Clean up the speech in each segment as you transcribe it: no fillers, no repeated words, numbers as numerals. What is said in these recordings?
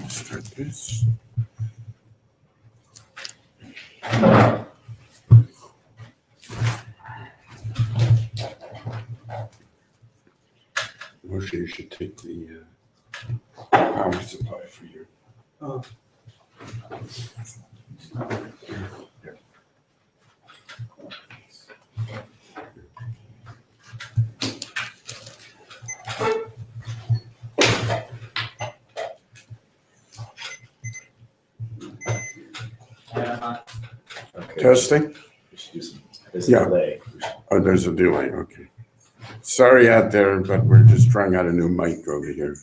Start this. Moshe, you should take the power supply for your. Oh. Okay. Testing? There's Yeah. a delay. Oh, there's a delay, okay. Sorry out there, but we're just trying out a new mic over here.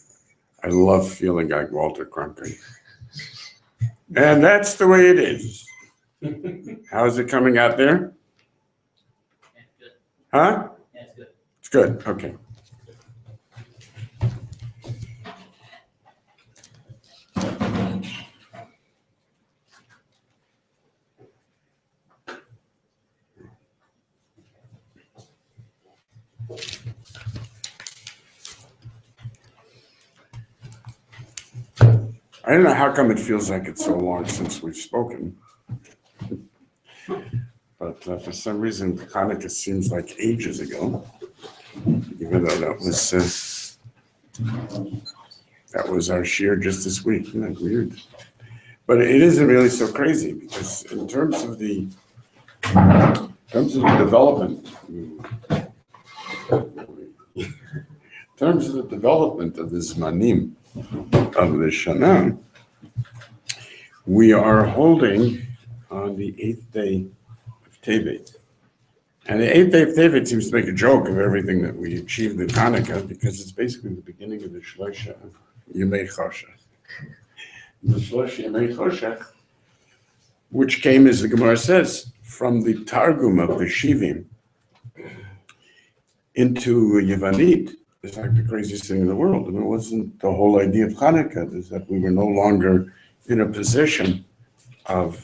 I love feeling like Walter Cronkite. And that's the way it is. How's it coming out there? Huh? It's good, okay. I don't know how come it feels like it's so long since we've spoken. But for some reason, Hanukkah seems like ages ago, even though that was our shir just this week. Isn't that weird? But it isn't really so crazy because in terms of the development, of the Zmanim of the Shana, we are holding on the 8th day of Tevet. And the 8th day of Tevet seems to make a joke of everything that we achieved in Hanukkah because it's basically the beginning of the Shlosheh Yemei Choshech. The Shlosheh Yemei Choshech, which came, as the Gemara says, from the Targum of the Shivim into Yevanit. It's like the craziest thing in the world. And it wasn't the whole idea of Hanukkah, is that we were no longer in a position of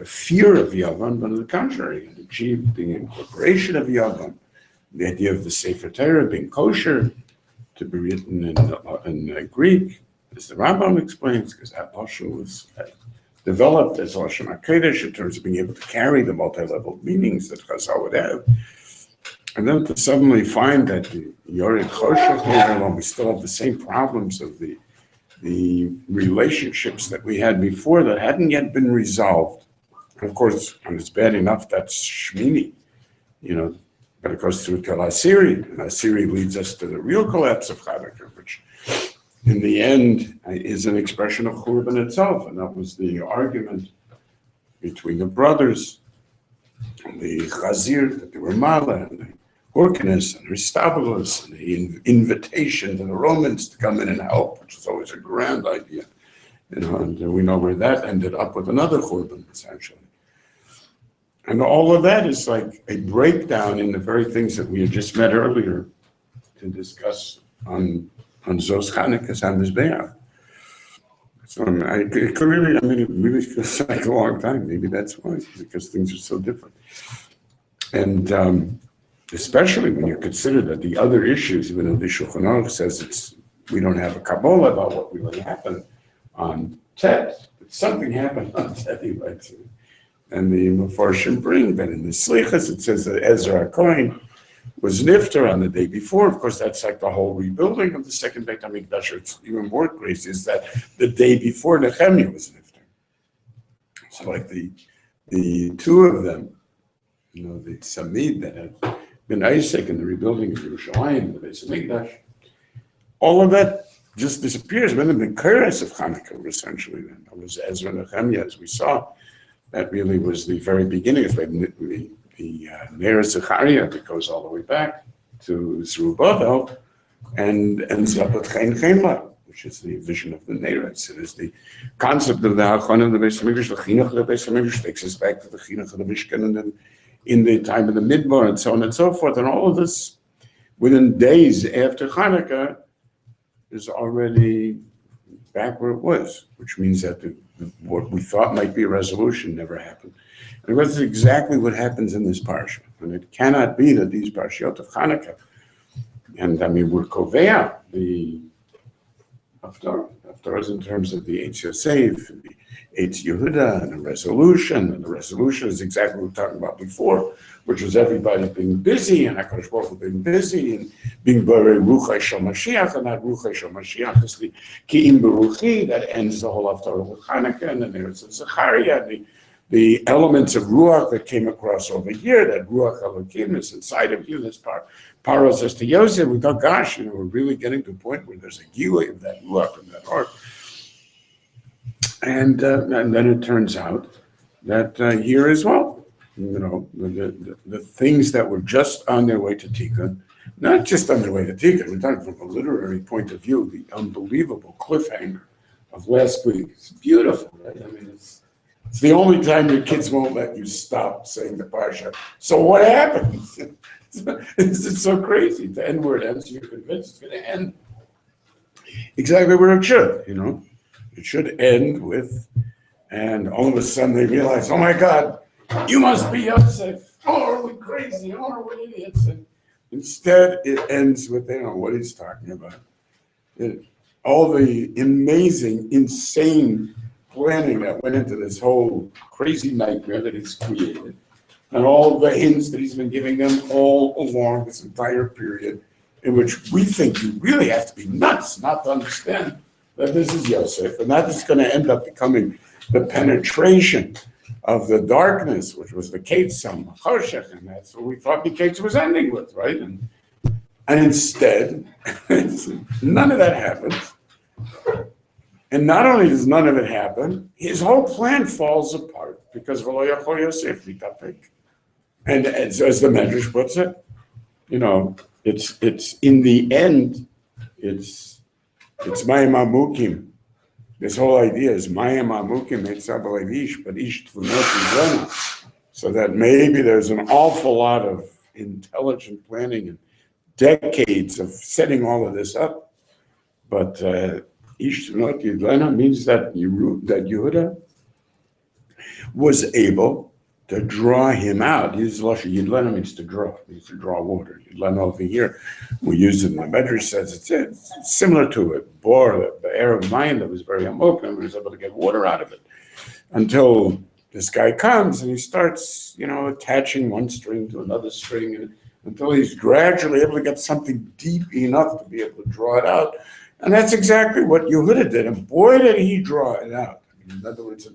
fear of Yavan, but on the contrary, it achieved the incorporation of Yavan, the idea of the Sefer Torah being kosher, to be written in Greek, as the Rambam explains, because that Lashon was developed as Lashon HaKodesh in terms of being able to carry the multi-level meanings that Chazal would have. And then to suddenly find that the Yored Choshech, we still have the same problems of the relationships that we had before that hadn't yet been resolved. And of course, and it's bad enough that's Shmini, but it goes through till Asiri, and Asiri leads us to the real collapse of Hanukkah, which in the end is an expression of Churban itself, and that was the argument between the brothers, and the Chazir, that they were Mala, and the Hyrcanus, and Aristobulus, and the invitation to the Romans to come in and help, which is always a grand idea. And we know where that ended up with another Churban, essentially. And all of that is like a breakdown in the very things that we had just met earlier to discuss on Zos Chanukah's HaMizbeach. So it really feels like a long time. Maybe that's why, because things are so different. And especially when you consider that the other issues, even though the Shulchan Aruch says we don't have a Kabbalah about what really happened on Tet, but something happened on Tet, he writes. And the Mefarshim bring that in the Slichas, it says that Ezra HaKohen was nifter on the day before. Of course, that's like the whole rebuilding of the second Beit HaMikdash. It's even more crazy is that the day before Nehemiah was nifter. So like the two of them, the Samid that had been Isaac in the rebuilding of Yerushalayim, the Beit HaMikdash, all of that just disappears. When the Keres of Hanukkah, essentially, then that was Ezra and Nehemiah, as we saw. That really was the very beginning. It's like the Ner Zechariah that goes all the way back to Zerubbabel and ends up with Chen Chemla, which is the vision of the Neres. It is the concept of the Hachon of the Beis HaMikdash, the Chinuch of the Beis HaMikdash takes us back to the Chinuch of the Mishkan, and then in the time of the Midbar, and so on and so forth. And all of this, within days after Hanukkah, is already back where it was, which means that what we thought might be a resolution never happened. And that's exactly what happens in this parsha. And it cannot be that these parshiot of Hanukkah, and we're Kovea, the Haftarah is in terms of the Eitz Yosef, and the Eitz Yehuda, and the resolution. And the resolution is exactly what we were talking about before, which was everybody being busy, and HaKadosh Baruch Hu being busy, and being Borei Ruchai Shel Mashiach, and that Ruchai Shel Mashiach is the Ki'im Beruchi, that ends the whole Haftarah with Hanukkah, and then there's Zechariah, the elements of Ruach that came across over here, that Ruach Elokim is inside of you, this Paro says to Yosef, we thought, gosh, we're really getting to a point where there's a gilui of that Ruach and that heart. And then it turns out that here as well, the things that were just on their way to Tikkun, not just on their way to Tikkun, we're talking from a literary point of view, the unbelievable cliffhanger of last week. It's beautiful, right? I mean, it's the only time your kids won't let you stop saying the Parsha. So what happens? It's so crazy. The end where it ends, you're convinced it's going to end exactly where it should, It should end with, and all of a sudden they realize, oh my God, you must be Yosef. Oh, are we crazy? Oh, are we idiots? And instead, it ends with, they don't know what he's talking about. All the amazing, insane planning that went into this whole crazy nightmare that he's created, and all the hints that he's been giving them all along this entire period, in which we think you really have to be nuts not to understand that this is Yosef, and that is going to end up becoming the penetration of the darkness, which was the Ketzam, Choshech, and that's what we thought the Ketz was ending with, right? And instead, none of that happens. And not only does none of it happen, his whole plan falls apart because V'lo Yachol Yosef Mitapek. And as the Medrash puts it, it's in the end, it's Mayim Amukim. This whole idea is Mayim Amukim Eitzabel Ish, but Ish Tvunot Yizrena. So that maybe there's an awful lot of intelligent planning and decades of setting all of this up, but Ish Tvunot Yizrena means that Yehuda was able to draw him out. Yidlena means to draw. It means to draw water. Yidlena over here, we use it in the Medrash says it's similar to a bore, the air of mine that was very amok, and was able to get water out of it until this guy comes and he starts, attaching one string to another string, and until he's gradually able to get something deep enough to be able to draw it out. And that's exactly what Yehuda did. And boy, did he draw it out. In other words,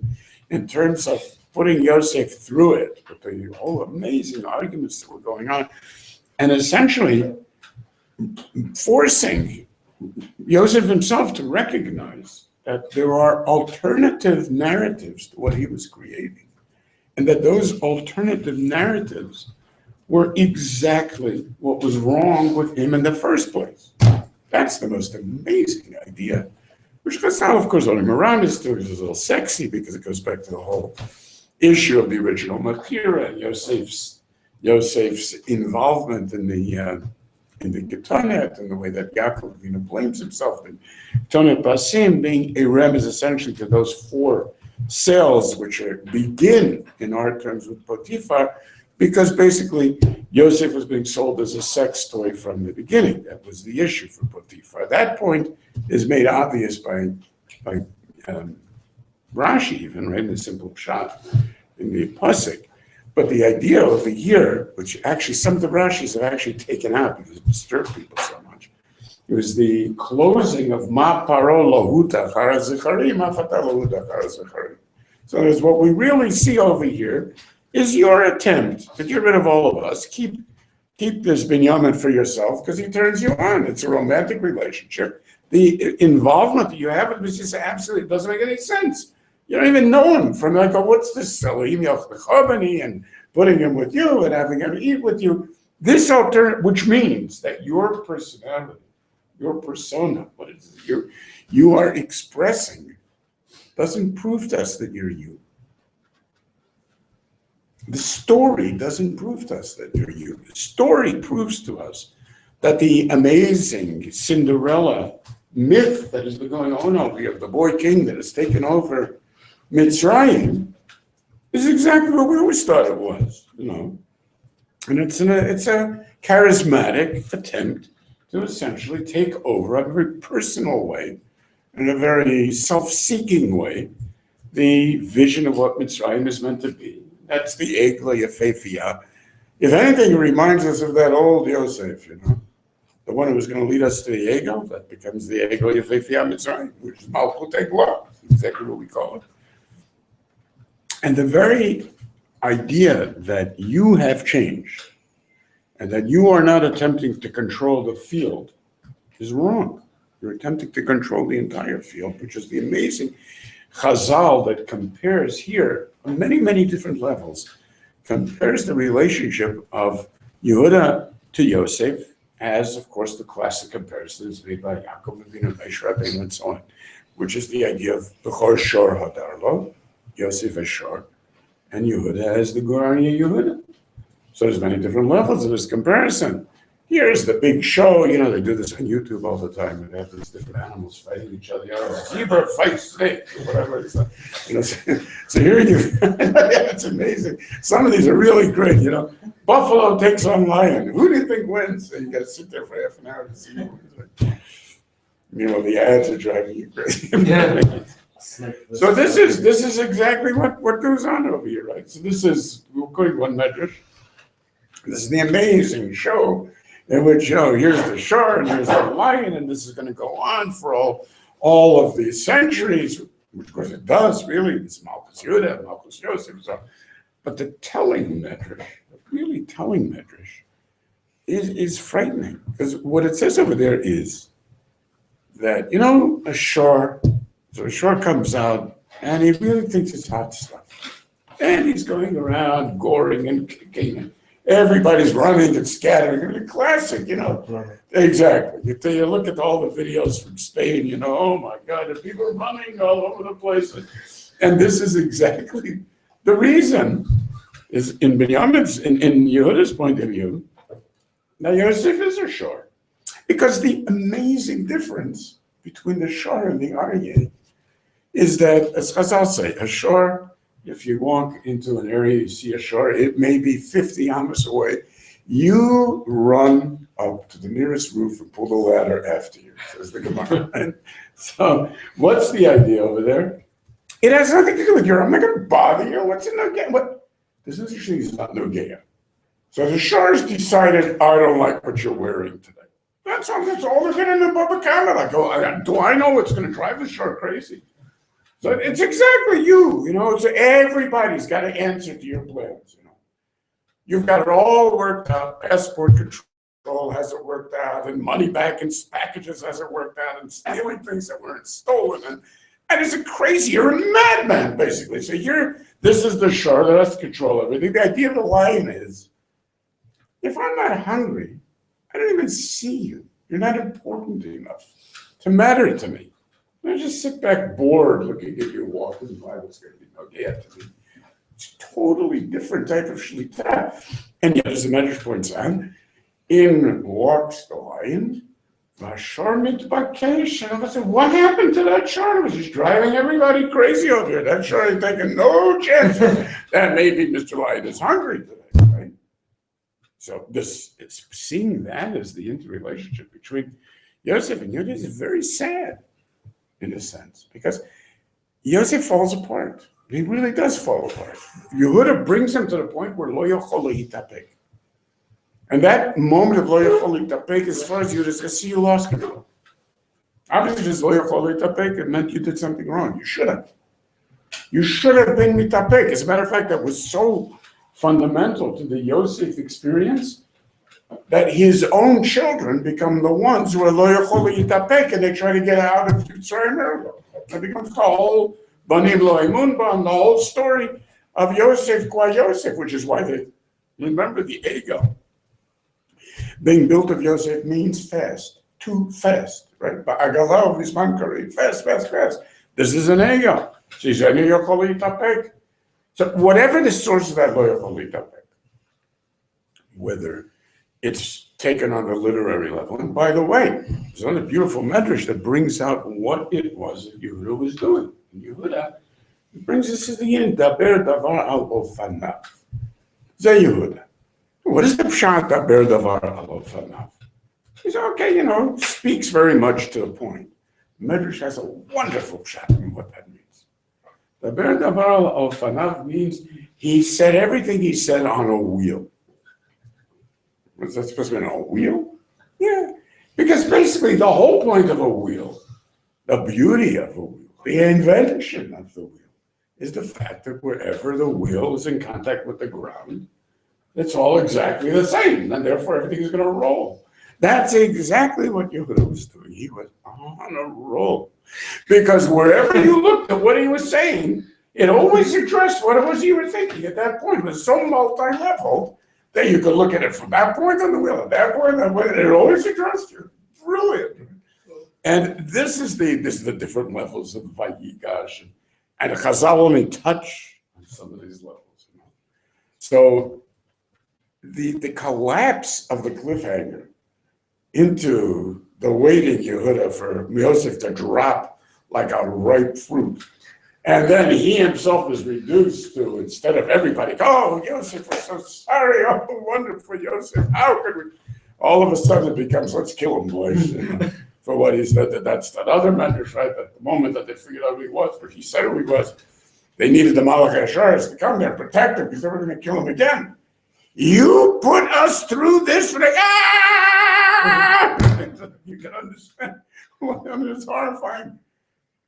in terms of putting Yosef through it, with the whole amazing arguments that were going on, and essentially forcing Yosef himself to recognize that there are alternative narratives to what he was creating, and that those alternative narratives were exactly what was wrong with him in the first place. That's the most amazing idea, which Chazal, of course, only Mirandus too, is a little sexy because it goes back to the whole issue of the original Mechira and Yosef's involvement in the Getonet, and the way that Yaakov blames himself in Getonet Basim, being a remez essentially to those four sales which begin in our terms with Potiphar, because basically Yosef was being sold as a sex toy from the beginning. That was the issue for Potiphar. That point is made obvious by Rashi, even, right, in the simple shot in the Pasuk. But the idea over here, which actually some of the Rashis have actually taken out because it disturbed people so much, it was the closing of Ma Paro Lohuta Chara Zechari, Ma Fata Lohuta Chara Zechari. So there's what we really see over here is your attempt to get rid of all of us. Keep this Binyamin for yourself because he turns you on. It's a romantic relationship. The involvement that you have with him is just absolutely doesn't make any sense. You don't even know him from what's this Elohim Yochbechobani and putting him with you and having him eat with you. This alternative, which means that your personality, your persona, what is it, you are expressing, doesn't prove to us that you're you. The story doesn't prove to us that you're you. The story proves to us that the amazing Cinderella myth that has been going on over here, the boy king that has taken over Mitzrayim, is exactly what we always thought it was, And it's a charismatic attempt to essentially take over in a very personal way in a very self-seeking way, the vision of what Mitzrayim is meant to be. That's the Egla Yefefiyah. If anything, it reminds us of that old Yosef, the one who was going to lead us to the Egel, that becomes the Egla Yefefiyah Mitzrayim, which is Malchut Eglah, exactly what we call it. And the very idea that you have changed and that you are not attempting to control the field is wrong. You're attempting to control the entire field, which is the amazing Chazal that compares here on many, many different levels, compares the relationship of Yehuda to Yosef as, of course, the classic comparisons made by Yaakov Avinu, Moshe Rabbeinu, and so on, which is the idea of Bechor Shor Hadarlo, Yosef as Shor, and Yehuda as the Gorani Yehuda. So there's many different levels of this comparison. Here's the big show, they do this on YouTube all the time, and they have these different animals fighting each other. Zebra fights snake, or whatever it's like. So here it's amazing. Some of these are really great, Buffalo takes on lion. Who do you think wins? So you got to sit there for half an hour to see. The ads are driving you crazy. Yeah. So this is exactly what goes on over here, right? So we're going one medrash. This is the amazing show in which, here's the shor and here's the lion, and this is going to go on for all of these centuries, which of course it does, really. It's Malchus Yehuda, Malchus Yosef. But the telling medrash, the really telling medrash, is frightening. Because what it says over there is that, a shor, so a shor comes out, and he really thinks it's hot stuff. And he's going around goring and kicking and everybody's running and scattering. Classic, Right. Exactly. You look at all the videos from Spain, oh my God, the people are running all over the place. And this is exactly the reason is in Binyamin's, in Yehuda's point of view, now Yosef is a shor. Because the amazing difference between the shor and the aryeh is that, as Chazal say, a shor, if you walk into an area, you see a shor, it may be 50 amas away. You run up to the nearest roof and pull the ladder after you, says the Gemara. And so what's the idea over there? It has nothing to do with I'm not going to bother you. What's in Nogea? This is not Nogea. So the shor's decided, I don't like what you're wearing today. That's all they're getting in the Baba Kama. Do I know what's going to drive the shor crazy? So it's exactly you, so everybody's got to answer to your plans, You've got it all worked out, passport control has it worked out, and money back in packages has it worked out, and stealing things that weren't stolen, and it's crazy, you're a madman, basically. So this is the shor that has to control everything. The idea of the lion is, if I'm not hungry, I don't even see you. You're not important enough to matter to me. I just sit back bored looking at you walking by. What's going to be Nogea to me? It's a totally different type of shlita. And yet, as the Medrash points out, in walks the lion, Vashor mitbakesh. And I said, what happened to that shor? It was just driving everybody crazy over here. That shor ain't taking no chances. That maybe Mr. Lion is hungry today, right? So seeing that as the interrelationship between Yosef and Yehuda is very sad, in a sense, because Yosef falls apart. He really does fall apart. Yehuda brings him to the point where lo yochol hitapek. And that moment of lo yochol hitapek, as far as Yehuda says, see, you lost control. Obviously, if it's lo yochol hitapek, it meant you did something wrong. You should have. You should have been mitapek. As a matter of fact, that was so fundamental to the Yosef experience that his own children become the ones who are lo yochol hitapek, and they try to get out of Mitzrayim. It becomes the whole banim lo emun ban, the whole story of Yosef qua Yosef, which is why they remember the ego. Being built of Yosef means fast, too fast, right? Ba'agalav isman karev, fast, fast, fast. This is an ego. So whatever the source of that lo yochol hitapek, whether it's taken on a literary level. And by the way, there's another beautiful medrash that brings out what it was that Yehuda was doing. And Yehuda brings us to the end. Daber davar al ofanav. Zeh Yehuda. What is the pshat daber davar al ofanav? He said, okay, speaks very much to the point. Medrash has a wonderful pshat in what that means. The Ber Davar al Fanav means he said everything he said on a wheel. What's that supposed to mean, on a wheel? Yeah, because basically the whole point of a wheel, the beauty of a wheel, the invention of the wheel, is the fact that wherever the wheel is in contact with the ground, it's all exactly the same, and therefore everything is going to roll. That's exactly what Yehuda was doing. He was on a roll. Because wherever you looked at what he was saying, it always addressed what it was you were thinking at that point. It was so multi-level that you could look at it from that point on the wheel, at that point, and it always addressed you. Brilliant. And this is the different levels of Vayigash. And the Chazal only touch on some of these levels. So the collapse of the cliffhanger into the waiting Yehuda for Yosef to drop like a ripe fruit. And then he himself is reduced to, instead of everybody, oh, Yosef, we're so sorry, oh, wonderful Yosef, how could we? All of a sudden it becomes, let's kill him, boys, for what he said. That's that other medrash, right? At the moment that they figured out who he was, but he said who he was, they needed the Malach Asharis to come there and protect him because they were going to kill him again. You put us through this, you can understand. I mean, it's horrifying.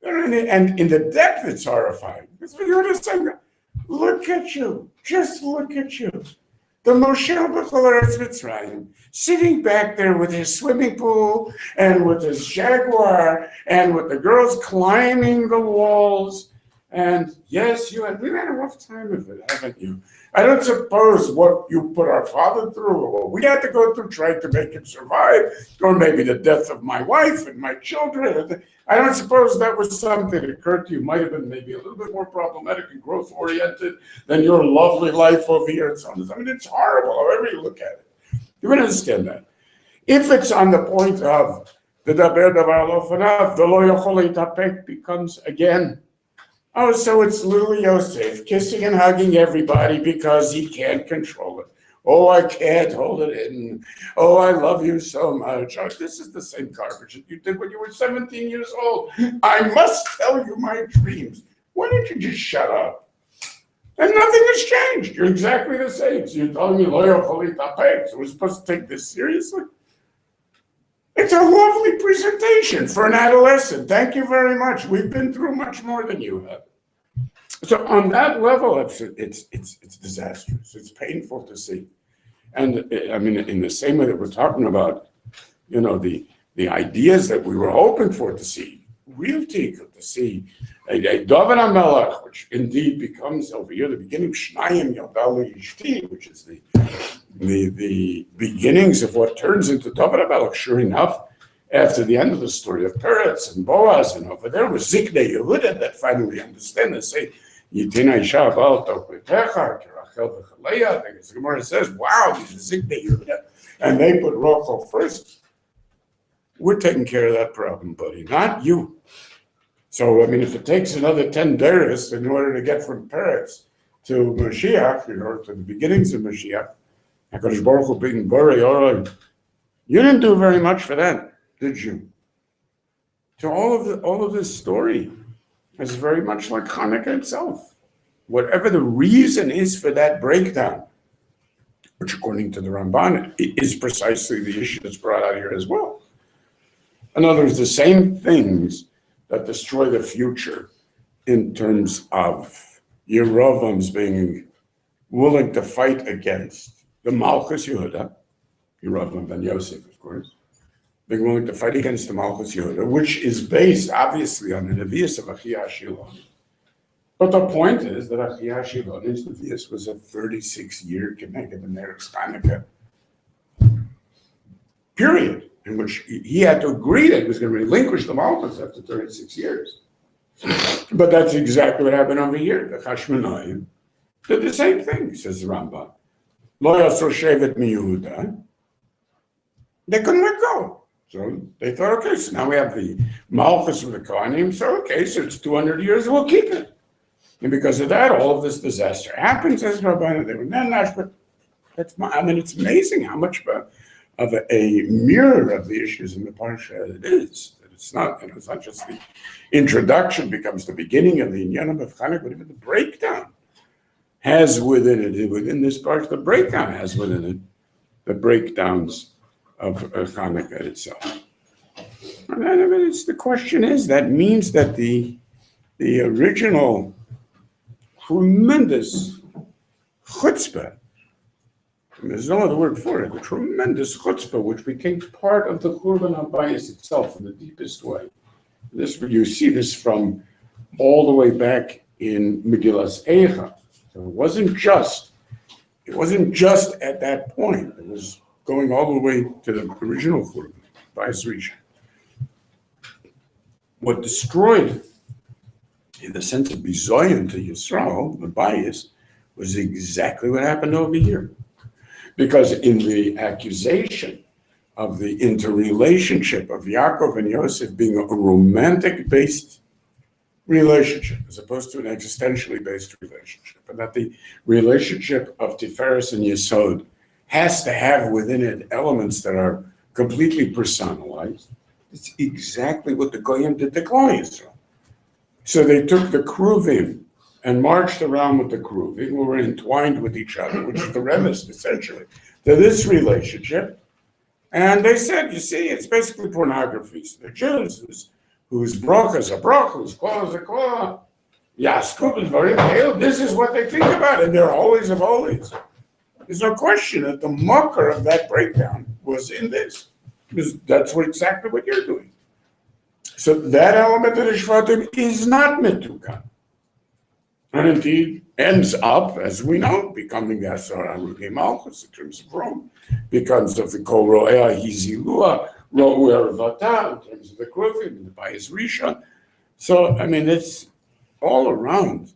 And in the depth, it's horrifying. That's what you're just saying. Look at you. Just look at you. The Moshe B'chol Mitzrayim, sitting back there with his swimming pool and with his Jaguar and with the girls climbing the walls. And yes, we've had a rough time of it, haven't you? I don't suppose what you put our father through, or what we had to go through trying to make him survive, or maybe the death of my wife and my children. I don't suppose that was something that occurred to you, might have been maybe a little bit more problematic and growth-oriented than your lovely life over here and so on. I mean, it's horrible, however you look at it. You can understand that. If it's on the point of the Daber Davar Lo Fanav, the Lo Yochol Yitapek becomes again. Oh, so it's little Yosef kissing and hugging everybody because he can't control it. Oh, I can't hold it in. Oh, I love you so much. Oh, this is the same garbage that you did when you were 17 years old. I must tell you my dreams. Why don't you just shut up? And nothing has changed. You're exactly the same. So you're telling me, Loyal Cholit Apek, so we're supposed to take this seriously? It's a lovely presentation for an adolescent. Thank you very much. We've been through much more than you have. So on that level, it's disastrous. It's painful to see. And I mean, in the same way that we're talking about, the ideas that we were hoping for to see, real tikkun, to see a David HaMelech, which indeed becomes over here the beginning, Shnayim Yaldalu Yishti, which is the beginnings of what turns into David HaMelech. Sure enough, after the end of the story of Peretz and Boaz, and over there was Ziknei Yehuda that finally understand and say, Yitina Isha Baal Tokletecha, Kerachel V'Chaleya. The Gemara says, wow, these are Ziknei Yehuda. And they put Rachel first. We're taking care of that problem, buddy, not you. So, I mean, if it takes another 10 days in order to get from Peretz to Mashiach, to the beginnings of Mashiach, HaKadosh Baruch Hu being Borei, you didn't do very much for that, did you? So all of this story is very much like Hanukkah itself. Whatever the reason is for that breakdown, which according to the Ramban is precisely the issue that's brought out here as well. In other words, the same things that destroy the future in terms of Yerovam's being willing to fight against the Malchus Yehuda, Yerovam ben Yosef, of course, being willing to fight against the Malchus Yehuda, which is based obviously on the Nevi'us of Achia Shilon. But the point is that Achia Shilon's Nevi'us was a 36-year Keneged the Neres Hanukkah period, in which he had to agree that he was going to relinquish the Malchus after 36 years. But that's exactly what happened over here. The Chashmonaim did the same thing, says the Rambam. Lo yasur shevet mi Yehuda. They couldn't let go. So they thought, okay, so now we have the Malchus of the Kohanim, so okay, so it's 200 years, we'll keep it. And because of that, all of this disaster happens, as Rabbi, they were Nenash, but it's amazing how much of a mirror of the issues in the Parsha it is. That It's not, it's not just the introduction becomes the beginning of the Inyanim of Chanukah, but even the breakdown has within it, within this part, the breakdown has within it the breakdowns of Chanukah itself. And the question is, that means that the original tremendous chutzpah, there's no other word for it, the tremendous chutzpah, which became part of the Churban HaBayis itself in the deepest way. You see this from all the way back in Megillas Eicha. So it wasn't just at that point. It was going all the way to the original Churban HaBayis Rishon. What destroyed, in the sense of bizoyon to Yisrael, the bias, was exactly what happened over here. Because in the accusation of the interrelationship of Yaakov and Yosef being a romantic-based relationship, as opposed to an existentially based relationship, and that the relationship of Tiferes and Yesod has to have within it elements that are completely personalized, it's exactly what the Goyim did to Klal Yisrael. So they took the Kruvim and marched around with the Kruvim, who were entwined with each other, which is the remiss, essentially, to this relationship. And they said, you see, it's basically pornography. So the Jews, whose bracha is a bracha, whose kol is a kol, Yaskub is very pale, this is what they think about, and they're holies of holies. There's no question that the mucker of that breakdown was in this. Because that's exactly what you're doing. So that element of the Shvatim is not Metukan. And indeed ends up, as we know, becoming the Asar Arugei Malchus in terms of Rome, because of the Kol Ro'eh Hizilua, Ro'eh Vata, in terms of the Kruvim, the Bayis Rishon. So, I mean, it's all around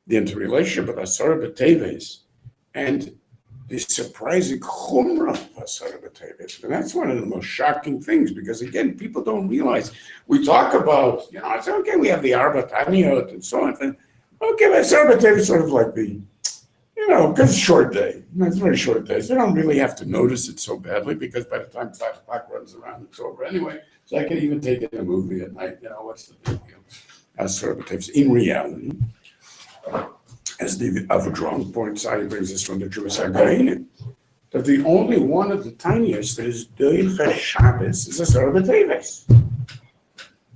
the interrelationship of Asar B'Teves and the surprising chumrah of Asar B'Teves. And that's one of the most shocking things, because again, people don't realize, we talk about, it's okay, we have the Arba Taniot and so on. Okay, but Asar B'Teves is sort of like the, because it's a short day. It's a very short day. So you don't really have to notice it so badly, because by the time 5 o'clock runs around, it's over anyway. So I can even take it in a movie at night. What's the big deal? Asar B'Teves, in reality, as David Avedron points out, he brings this from the Jewish Again, that the only one of the tiniest that is Doicha Shabbos is Asar B'Teves,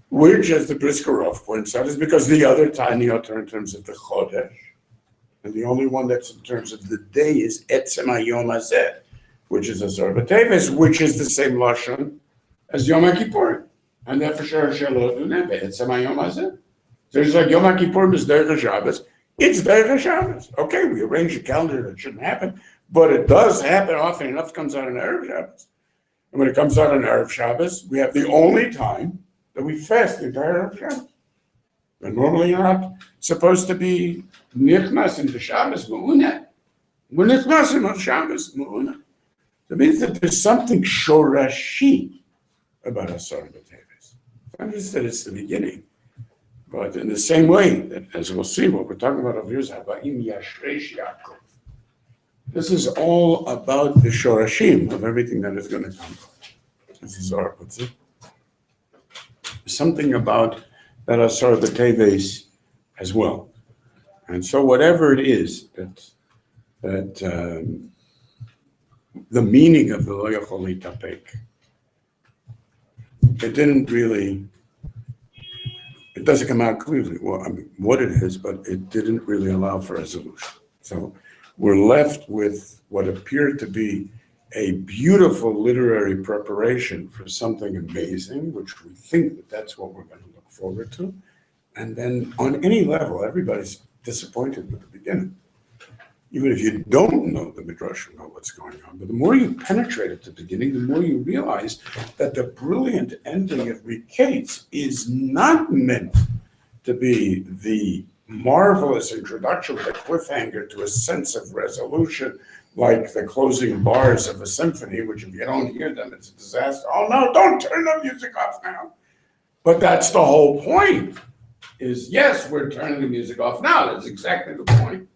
which, as the Briskerov points out, is because the other tiniot are in terms of the Chodesh, and the only one that's in terms of the day is Etzem HaYom Hazeh, which is Asar B'Teves, which is the same lashon as Yom HaKippur, and therefore Shelo Duneh Etzem HaYom Hazeh. So it's like Yom HaKippur is Doicha Shabbos. It's Vayigash Shabbos. Okay, we arrange a calendar that shouldn't happen, but it does happen often enough. It comes out on Erev Shabbos. And when it comes out on Erev Shabbos, we have the only time that we fast the entire Erev Shabbos. And normally you're not supposed to be nichnas into Shabbos Ma'unah. We're nichnas into Shabbos Ma'unah. So it means that there's something shorashi about Asar B'Teves. I just said it's the beginning. But in the same way, that, as we'll see, what we're talking about over here is Habaim Yashresh Yaakov. This is all about the Shorashim of everything that is going to come. As the Zohar puts it. Something about that Asar B'Teves as well. And so whatever it is that the meaning of the Lo Yachol Litapek, it doesn't come out clearly what it is, but it didn't really allow for resolution. So we're left with what appeared to be a beautiful literary preparation for something amazing, which we think that that's what we're going to look forward to. And then on any level, everybody's disappointed with the beginning. Even if you don't know the Midrash, you know what's going on. But the more you penetrate at the beginning, the more you realize that the brilliant ending of Miketz is not meant to be the marvelous introduction with a cliffhanger to a sense of resolution, like the closing bars of a symphony, which if you don't hear them, it's a disaster. Oh no, don't turn the music off now. But that's the whole point, is yes, we're turning the music off now. That's exactly the point.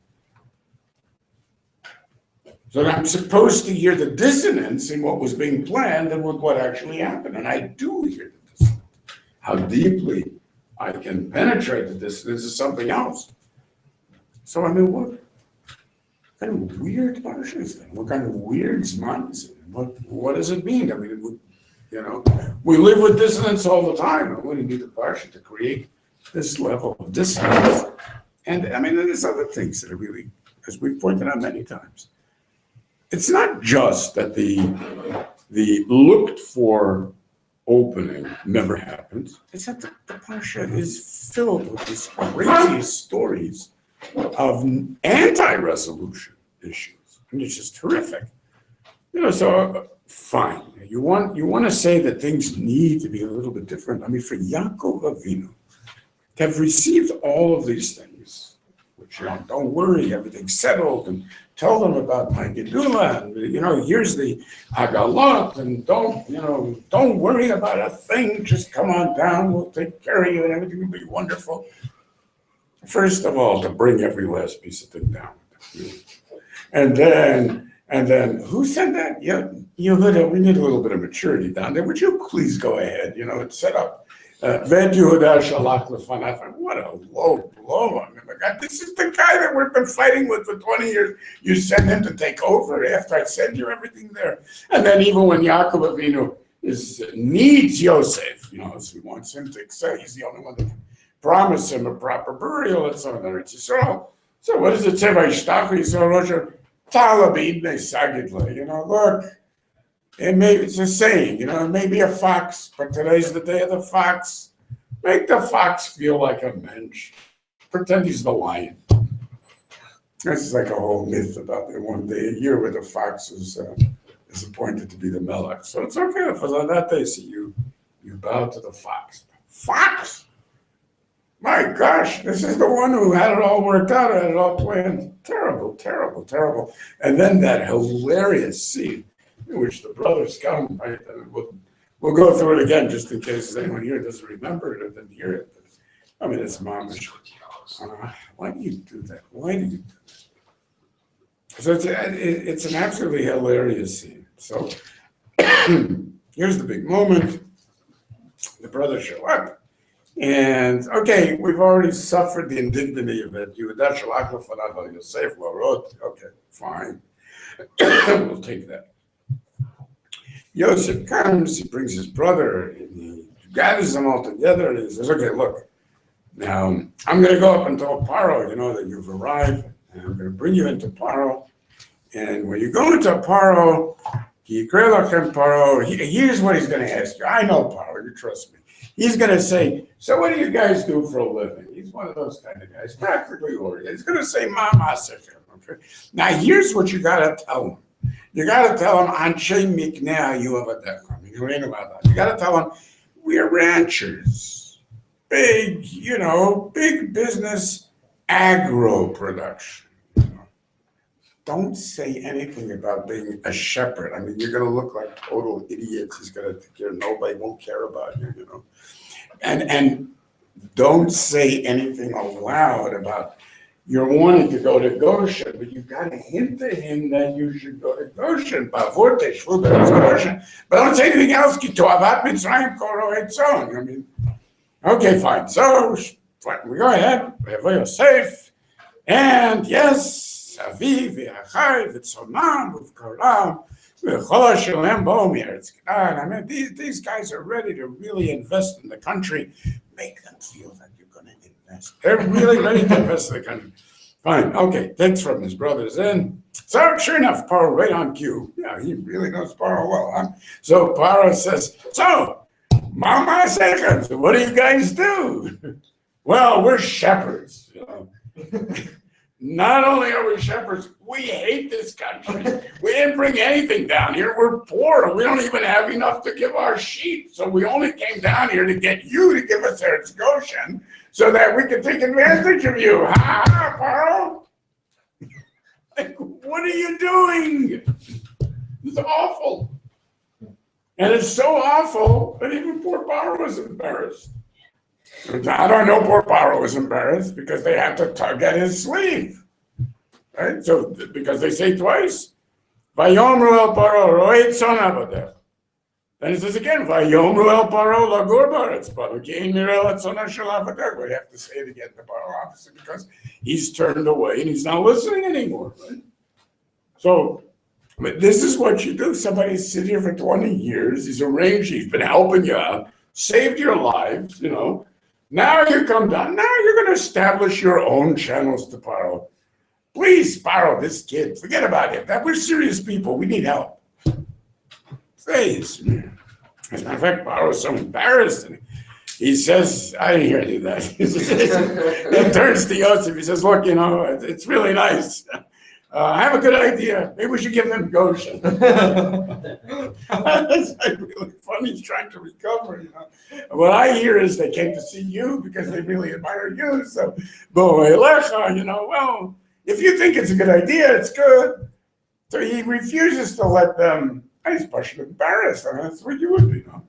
So I'm supposed to hear the dissonance in what was being planned and with what actually happened. And I do hear the dissonance. how deeply I can penetrate that this is something else. So I mean, what kind of weird parsha is that? What kind of weird zman is it? What does it mean? I mean, we live with dissonance all the time, and we need the parsha to create this level of dissonance. And I mean, there's other things that are really, as we've pointed out many times, it's not just that the looked for opening never happens. It's that the parsha is filled with these crazy stories of anti-resolution issues, and it's just horrific. So fine. You want to say that things need to be a little bit different. I mean, for Yaakov Avinu to have received all of these things, which don't worry, everything's settled, and tell them about my gedula, and here's the agalot, and don't worry about a thing. Just come on down. We'll take care of you, and everything will be wonderful. First of all, to bring every last piece of thing down, and then who said that? Yehuda, we need a little bit of maturity down there. Would you please go ahead? And set up. Ved Yehuda shalach lefanaf. What a low blow! I mean, my God, this is the guy that we've been fighting with for 20 years. You send him to take over after I send you everything there, and then even when Yaakov Avinu needs Yosef, so he wants him to say he's the only one that can promise him a proper burial and so on. So what does it say? Vayishtachu Yisrael Rosh Talabid Sagidla. Look, it's a saying, it may be a fox, but today's the day of the fox. Make the fox feel like a mensch. Pretend he's the lion. This is like a whole myth about the one day a year where the fox is appointed to be the melech. So it's okay if on that day, see you bow to the fox. Fox? My gosh, this is the one who had it all worked out, had it all planned. Terrible, terrible, terrible. And then that hilarious scene in which the brothers come, right? And we'll go through it again just in case anyone here doesn't remember it or didn't hear it. I mean, it's mamish. Why do you do that? Why do you do that? So it's an absolutely hilarious scene. So here's the big moment. The brothers show up. And okay, we've already suffered the indignity of it. Yosef, okay, fine. We'll take that. Yosef comes, he brings his brother, and he gathers them all together, and he says, okay, look, now I'm going to go up and tell Paro, that you've arrived, and I'm going to bring you into Paro. And when you go into Paro, here's what he's going to ask you. I know Paro, you trust me. He's going to say, so what do you guys do for a living? He's one of those kind of guys, practically oriented. He's going to say, Mama Sechem. Okay. Now, here's what you got to tell him. You got to tell him, Anshe Mikneh Yuavadechem. You read about that. You got to tell him, we're ranchers. Big business, agro production. Don't say anything about being a shepherd. I mean, you're going to look like total idiots. He's going to think nobody won't care about you, And don't say anything aloud about you're wanting to go to Goshen, but you've got to hint to him that you should go to Goshen. But don't say anything else. I mean, okay, fine. So we go ahead. You're safe. And yes, Aviv, Achai, Vitzonam, Uvkaram, I mean, these guys are ready to really invest in the country. Make them feel that you're going to invest. They're really ready to invest in the country. Fine, okay, takes from his brothers in. So sure enough, Paro right on cue. Yeah, he really knows Paro well. Huh? So Paro says, so, Mama Sechem, what do you guys do? Well, we're shepherds, Not only are we shepherds, we hate this country. We didn't bring anything down here. We're poor. We don't even have enough to give our sheep. So we only came down here to get you to give us Eretz Goshen so that we can take advantage of you. Ha ha, Paro. Like, what are you doing? It's awful. And it's so awful that even poor Paro was embarrassed. I don't know poor Paro was embarrassed because they had to tug at his sleeve. Right? So, because they say twice, Vayomru el Paro ro'et son avadech. Then it says again, Vayomru el Paro lagur ba'aretz banu, ki ein mireh ratzona shel avodah. We have to say it again, the Paro opposite, because he's turned away and he's not listening anymore, right? So, but this is what you do. Somebody's sitting here for 20 years. He's arranged, he's been helping you out, saved your lives, you know. Now you come down. Now you're going to establish your own channels to Paro. Please, Paro, this kid, forget about it. That we're serious people. We need help. Please. As a matter of fact, Paro is so embarrassed. And he says, I didn't hear any of that. He turns to Yosef. He says, look, you know, it's really nice. I have a good idea. Maybe we should give them Goshen. That's like really funny. He's trying to recover, you know. What I hear is they came to see you because they really admire you. So, Bo Elecha, you know, well, if you think it's a good idea, it's good. So he refuses to let them. He's partially embarrassed. I mean, that's what you would be, you know.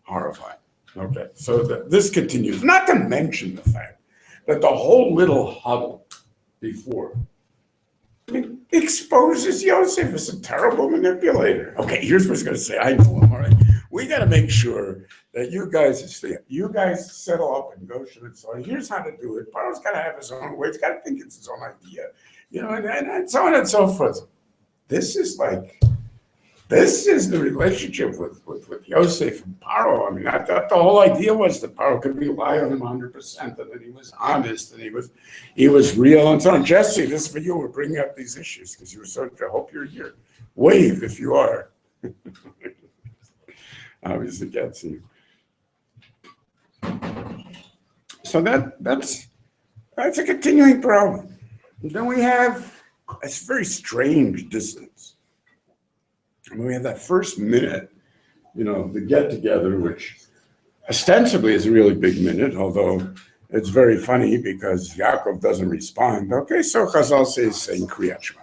Horrified. Okay, so this continues. Not to mention the fact that the whole little huddle before exposes Yosef as a terrible manipulator. Okay, here's what he's going to say. I know him, all right. We got to make sure that you guys settle up in Goshen and so on. Here's how to do it. Paro's got to have his own way. He's got to think it's his own idea, you know, and so on and so forth. This is the relationship with Yosef and Paro. I mean, I thought the whole idea was that Paro could rely on him 100%, and that he was honest, and he was real, and so on. Jesse, this is for you. We're bringing up these issues because you were so. I hope you're here. Wave if you are. Obviously, can't see you. So that's a continuing problem. And then we have a very strange distance. And we have that first minute, you know, the get together, which ostensibly is a really big minute, although it's very funny because Yaakov doesn't respond. Okay, so Chazal says saying Kriyat Shema.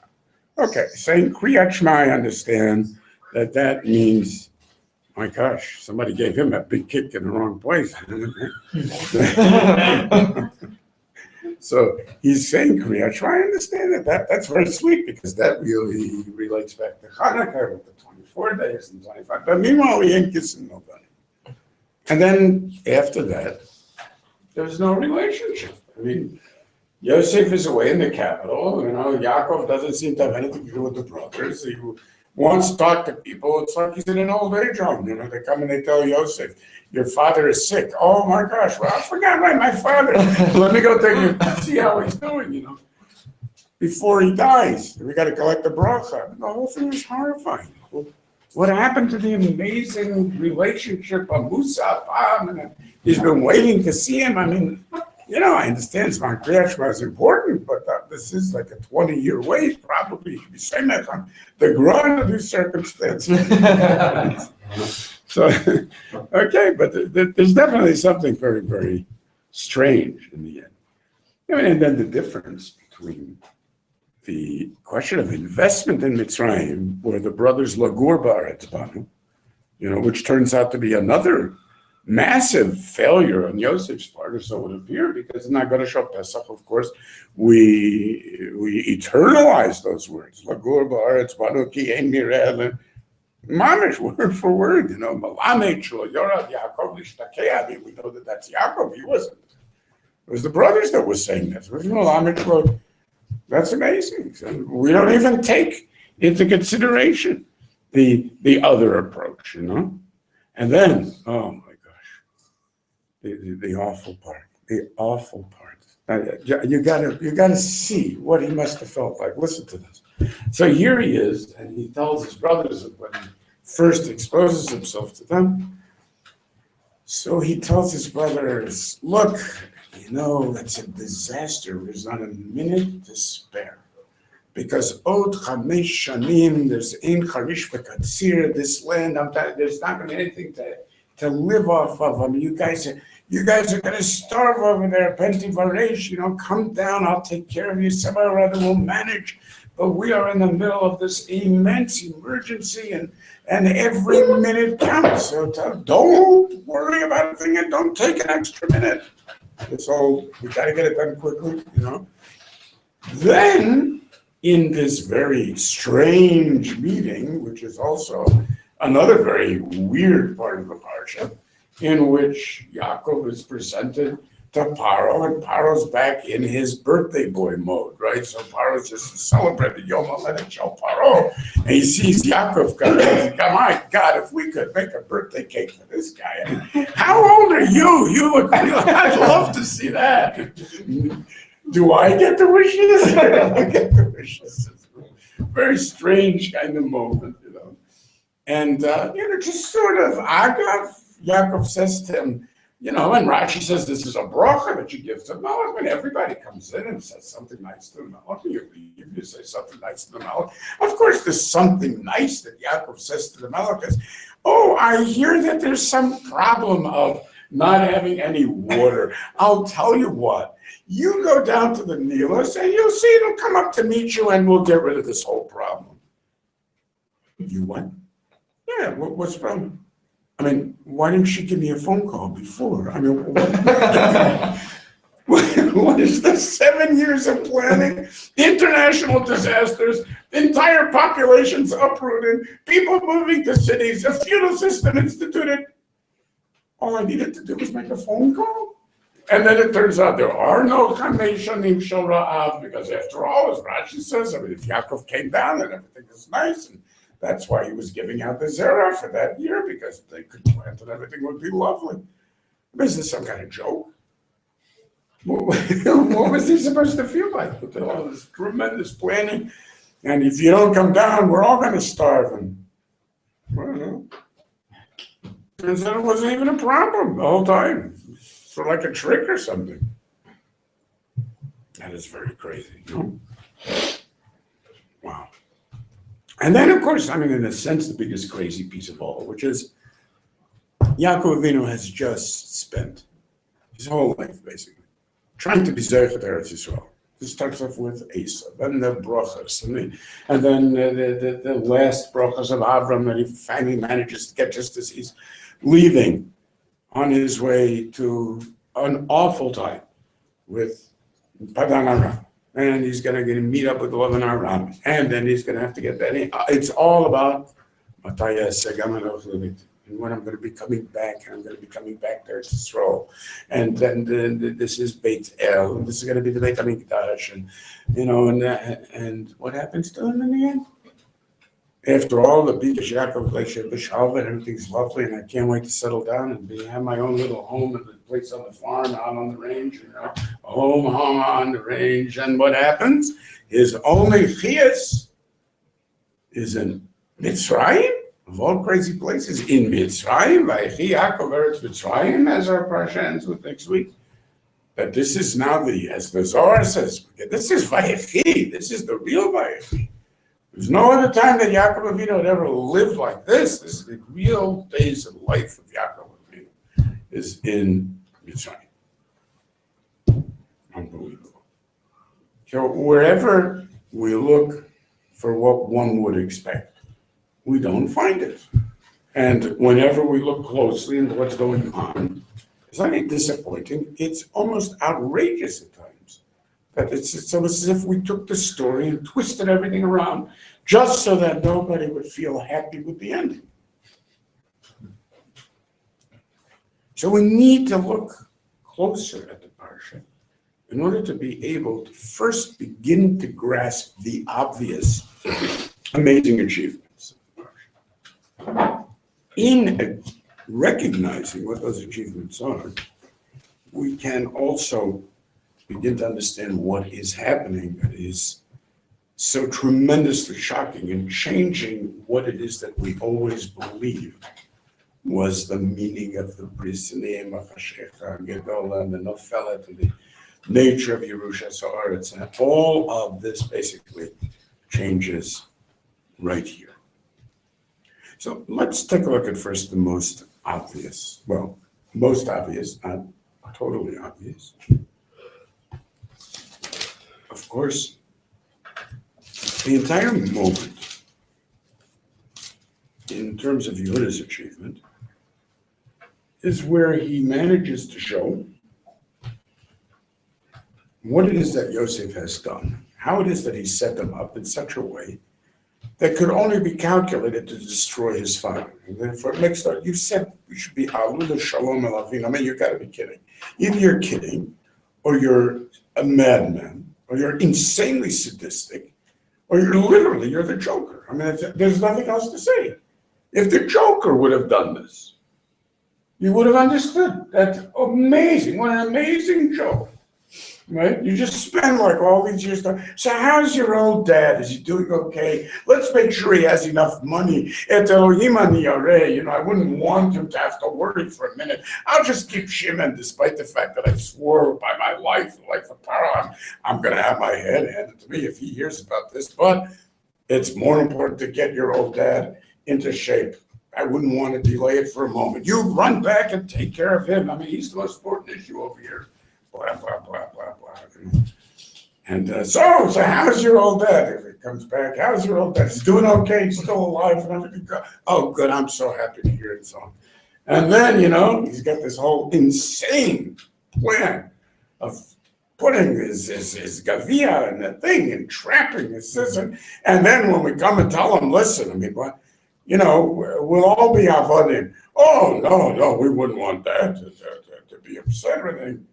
Okay, saying Kriyat Shema, I understand that means, my gosh, somebody gave him a big kick in the wrong place. So he's saying Kriyat Shema. I understand that's very sweet because that really relates back to Hanukkah with the 24 days and 25. But meanwhile, he ain't kissing nobody. And then after that, there's no relationship. I mean, Yosef is away in the capital. You know, Yaakov doesn't seem to have anything to do with the brothers. He wants to talk to people. It's like he's in an old age home. You know, they come and they tell Yosef, your father is sick. Oh my gosh, well, I forgot about my father. Let me go take him, see how he's doing, you know, before he dies. We got to collect the bracha. The whole thing is horrifying. What happened to the amazing relationship of Musa? And he's been waiting to see him. I mean, you know, I understand Zman Kriyat Shema is important, but this is like a 20-year wait, probably. You could be saying that on the ground of these circumstances. So, okay, but there's definitely something very, very strange in the end. I mean, and then the difference between the question of investment in Mitzrayim, where the brothers Lagur Ba'aretz Banu, you know, which turns out to be another massive failure on Yosef's part, or so it would appear, because in Haggadah Pesach, of course, we eternalize those words. Lagur Ba'aretz Banu ki ein mireh. Mamish, word for word, you know, Malamed Shlo Yorad Yaakov Lishtakei. I mean, we know that that's Yaakov. He wasn't. It was the brothers that were saying that. It was Malamed Shlo. That's amazing. So we don't even take into consideration the other approach, you know. And then, oh my gosh, the awful part. The awful part. You gotta see what he must have felt like. Listen to this. So here he is, and he tells his brothers when he first exposes himself to them. So he tells his brothers, look, you know, it's a disaster. There's not a minute to spare. Because Od Chamesh Shanim, there's Ein Charish V'Katzir, this land, there's not going to be anything to live off of. I mean, you guys are going to starve over there, Penti Varesh, you know, come down, I'll take care of you, somebody or other will manage. But we are in the middle of this immense emergency, and every minute counts. So don't worry about a thing and don't take an extra minute. So we got to get it done quickly, you know. Then, in this very strange meeting, which is also another very weird part of the parsha, in which Yaakov is presented to Paro, and Paro's back in his birthday boy mode, right? So Paro's just celebrating Yom HaLedet Shel Paro, and he sees Yaakov coming. He's like, my God, if we could make a birthday cake for this guy. I mean, how old are you? You look real. I'd love to see that. Do I get the wishes? I don't get the wishes. It's a very strange kind of moment, you know. And, just sort of Agav, Yaakov says to him, and Rashi says this is a bracha that you give to the Melech. When everybody comes in and says something nice to the Melech, you leave, you say something nice to the Melech. Of course, there's something nice that Yaakov says to the Melech is, oh, I hear that there's some problem of not having any water. I'll tell you what, you go down to the Nilos and you'll see it'll come up to meet you and we'll get rid of this whole problem. You what? Yeah, what's the problem? I mean, why didn't she give me a phone call before? I mean, what is the 7 years of planning? International disasters, entire populations uprooted, people moving to cities, a feudal system instituted. All I needed to do was make a phone call. And then it turns out there are no Chamei Shanim Shel Ra'av, because after all, as Rashi says, I mean, if Yaakov came down and everything is nice, and that's why he was giving out the Zerah for that year, because they could plant and everything would be lovely. Is this some kind of joke? What was he supposed to feel like with all this tremendous planning? And if you don't come down, we're all going to starve. And well, turns out it wasn't even a problem the whole time. Sort of like a trick or something. That is very crazy. Wow. And then, of course, I mean, in a sense, the biggest crazy piece of all, which is Yaakov Avinu has just spent his whole life, basically, trying to be Zeichet Eretz Yisrael. This starts off with Esav, and the brachas, and then the last brachas of Avram that he finally manages to get just as he's leaving on his way to an awful time with Padan Aram. And he's going to meet up with Lavan Aram, and then he's going to have to get that in. It's all about and when I'm going to be coming back, and I'm going to be coming back there to Yisrael, and then this is Beit El, and this is going to be the Beit HaMikdash, and what happens to him in the end? After all, the Bikash Yaakov B'Shalva, everything's lovely, and I can't wait to settle down and have my own little home and a place on the farm, out on the range, a home on the range. And what happens? His only chiyas is in Mitzrayim, of all crazy places, in Mitzrayim, Vayichi Yaakov Eretz Mitzrayim, as our parsha ends with next week. That this is now as the Zohar says, this is Vayichi, this is the real Vayichi. There's no other time that Yaakov Avinu had ever lived like this. This is the real days of life of Yaakov Avinu, is in Mitzrayim. Unbelievable. So wherever we look for what one would expect, we don't find it. And whenever we look closely into what's going on, it's not only disappointing, it's almost outrageous at times. That it's almost as if we took the story and twisted everything around just so that nobody would feel happy with the ending. So we need to look closer at the parsha in order to be able to first begin to grasp the obvious, amazing achievements of the parsha. In recognizing what those achievements are, we can also begin to understand what is happening that is so tremendously shocking and changing what it is that we always believed was the meaning of the bris and the Emach HaShecha Gedola and the Nofelet and the nature of Yerusha Sa'aretz. And all of this basically changes right here. So let's take a look at first the most obvious, not totally obvious. Of course, the entire moment, in terms of Yehuda's achievement, is where he manages to show what it is that Yosef has done, how it is that he set them up in such a way that could only be calculated to destroy his father. And therefore it makes sense. You said we should be alula shalom elavim. I mean, you gotta be kidding. Either you're kidding, or you're a madman, or you're insanely sadistic, or you're the Joker. I mean, there's nothing else to say. If the Joker would have done this, you would have understood. That's amazing. What an amazing joke. Right? You just spend like all these years. So how's your old dad? Is he doing okay? Let's make sure he has enough money. Et Elohim ani yareh. You know, I wouldn't want him to have to worry for a minute. I'll just keep Shimon, despite the fact that I swore by my life, like the Paro, I'm going to have my head handed to me if he hears about this. But it's more important to get your old dad into shape. I wouldn't want to delay it for a moment. You run back and take care of him. I mean, he's the most important issue over here. Blah, blah, blah, blah, blah. And so how's your old dad? If he comes back, how's your old dad? He's doing okay. He's still alive and everything. Oh, good. I'm so happy to hear it. So, and then, you know, he's got this whole insane plan of putting his gavia in the thing and trapping his sister. And then when we come and tell him, listen, I mean, what? You know, we'll all be avodim. Oh, no, we wouldn't want that to be upset or anything.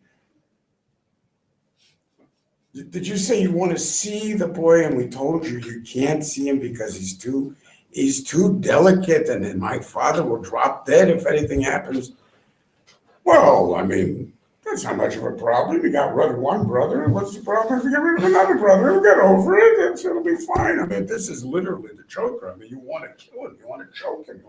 Did you say you want to see the boy and we told you you can't see him because he's too delicate and then my father will drop dead if anything happens? Well, I mean, that's not much of a problem. You got rid of one brother. What's the problem if you get rid of another brother? We'll get over it. It'll be fine. I mean, this is literally the Joker. I mean, you want to kill him. You want to choke him.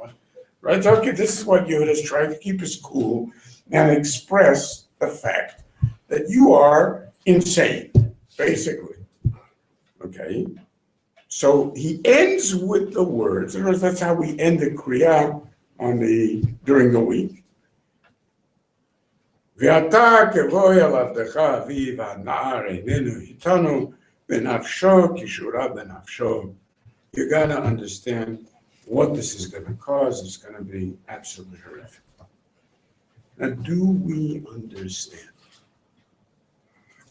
Right? Okay, this is what Yehuda is trying to keep his cool and express the fact that you are insane, basically. Okay? So he ends with the words, and that's how we end the Kriya during the week. ואתה כבוי על עבדך אביו והנער איננו איתנו בנפשו כשורה בנפשו. You gotta understand what this is gonna cause. It's gonna be absolutely horrific. Now, do we understand